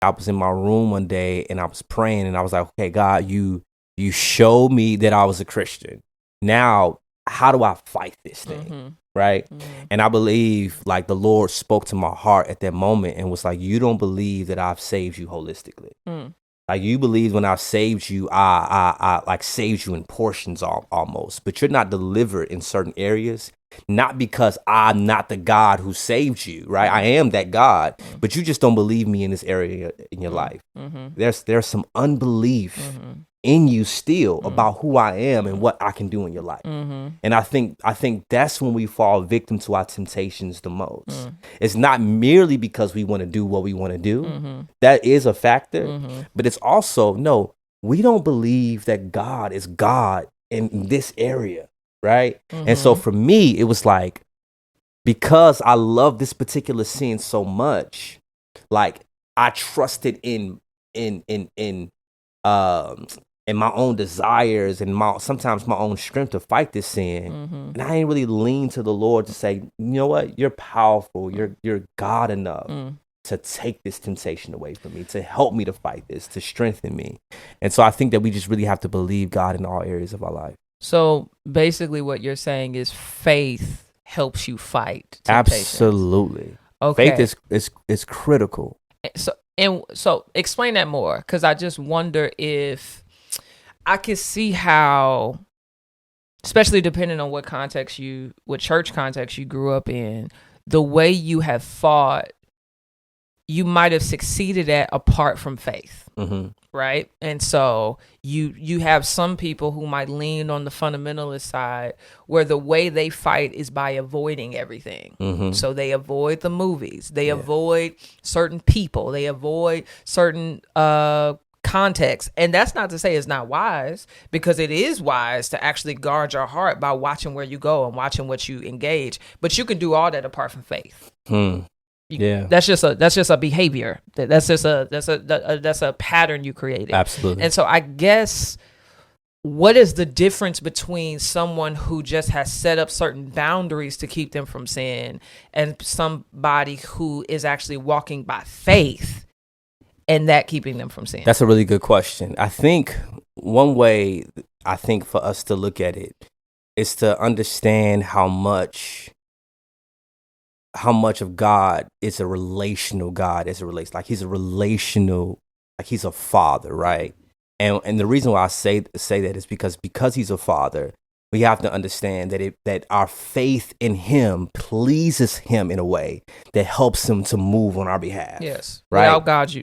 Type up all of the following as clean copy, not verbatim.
I was in my room one day and I was praying and I was like, okay, God, you showed me that I was a Christian. Now, how do I fight this thing? Right. And I believe like the Lord spoke to my heart at that moment and was like, you don't believe that I've saved you holistically. Like you believe when I've saved you, I like saved you in portions almost, but you're not delivered in certain areas, not because I'm not the God who saved you, right? I am that God, but you just don't believe me in this area in your life. There's some unbelief in you still about who I am and what I can do in your life. And I think that's when we fall victim to our temptations the most. It's not merely because we want to do what we want to do. That is a factor, but it's also, no, we don't believe that God is God in this area, right? And so for me, it was like, because I love this particular sin so much, like I trusted in my own desires and sometimes my own strength to fight this sin. And I ain't really lean to the Lord to say, you know what, you're powerful, you're God enough to take this temptation away from me, to help me to fight this, to strengthen me. And so I think that we just really have to believe God in all areas of our life. So basically what you're saying is faith helps you fight temptations. Absolutely. Okay. Faith is critical. So explain that more, because I just wonder if I could see how, especially depending on what church context you grew up in, the way you have fought, you might have succeeded at apart from faith, right? And so you have some people who might lean on the fundamentalist side, where the way they fight is by avoiding everything. So they avoid the movies, they avoid certain people, they avoid certain context. And that's not to say it's not wise, because it is wise to actually guard your heart by watching where you go and watching what you engage. But you can do all that apart from faith. That's just a behavior. That's a pattern you created. Absolutely. And so I guess, what is the difference between someone who just has set up certain boundaries to keep them from sin and somebody who is actually walking by faith and that keeping them from sin? That's a really good question. I think one way for us to look at it is to understand how much of God is a relational God as it relates. Like he's a relational, like he's a father, right? And the reason why I say that is because he's a father, we have to understand that our faith in him pleases him in a way that helps him to move on our behalf. Yes. Right?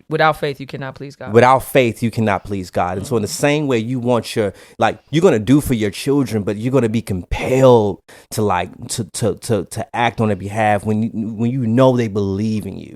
Without faith, you cannot please God. Without faith, you cannot please God. And so in the same way, you want you're going to do for your children, but you're going to be compelled to act on their behalf when you know they believe in you.